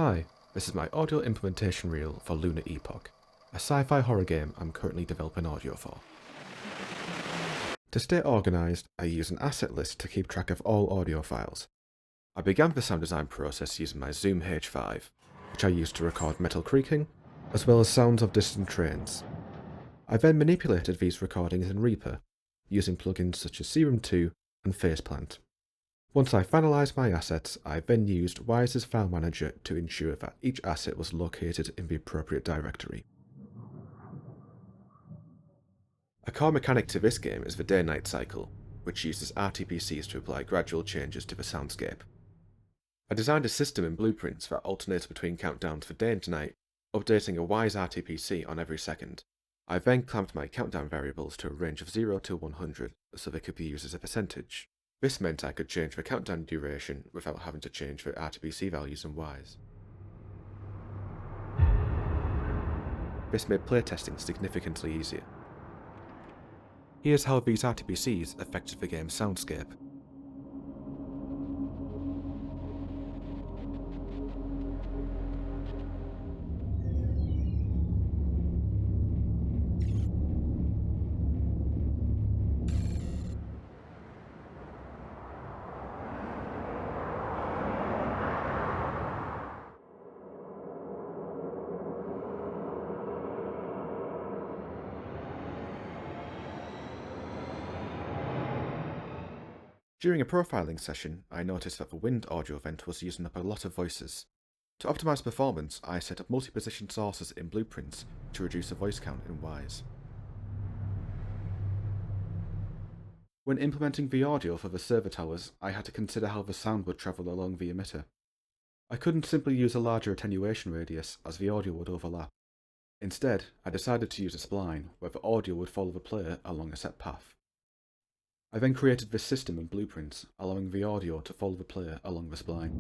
Hi, this is my audio implementation reel for Lunar Epoch, a sci-fi horror game I'm currently developing audio for. To stay organised, I use an asset list to keep track of all audio files. I began the sound design process using my Zoom H5, which I used to record metal creaking, as well as sounds of distant trains. I then manipulated these recordings in Reaper, using plugins such as Serum 2 and Faceplant. Once I finalised my assets, I then used Wise's file manager to ensure that each asset was located in the appropriate directory. A core mechanic to this game is the day-night cycle, which uses RTPCs to apply gradual changes to the soundscape. I designed a system in Blueprints that alternates between countdowns for day and night, updating a Wise RTPC on every second. I then clamped my countdown variables to a range of 0 to 100 so they could be used as a percentage. This meant I could change the countdown duration without having to change the RTPC values in Wise. This made playtesting significantly easier. Here's how these RTPCs affected the game's soundscape. During a profiling session, I noticed that the wind audio event was using up a lot of voices. To optimize performance, I set up multi-position sources in Blueprints to reduce the voice count in Wise. When implementing the audio for the server towers, I had to consider how the sound would travel along the emitter. I couldn't simply use a larger attenuation radius, as the audio would overlap. Instead, I decided to use a spline, where the audio would follow the player along a set path. I then created this system in Blueprints, allowing the audio to follow the player along the spline.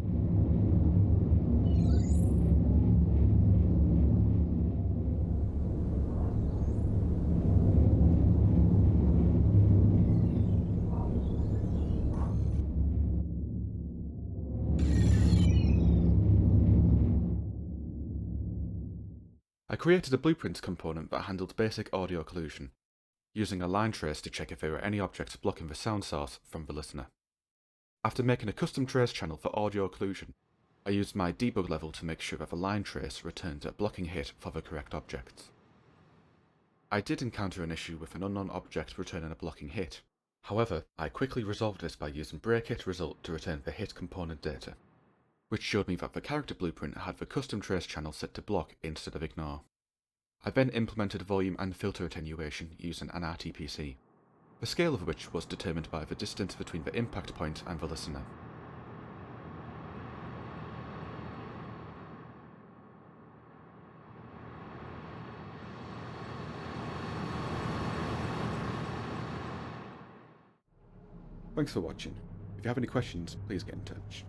I created a Blueprints component that handled basic audio occlusion, using a line trace to check if there were any objects blocking the sound source from the listener. After making a custom trace channel for audio occlusion, I used my debug level to make sure that the line trace returned a blocking hit for the correct objects. I did encounter an issue with an unknown object returning a blocking hit. However, I quickly resolved this by using breakHitResult to return the hit component data, which showed me that the character blueprint had the custom trace channel set to block instead of ignore. I then implemented volume and filter attenuation using an RTPC, the scale of which was determined by the distance between the impact point and the listener. Thanks for watching. If you have any questions, please get in touch.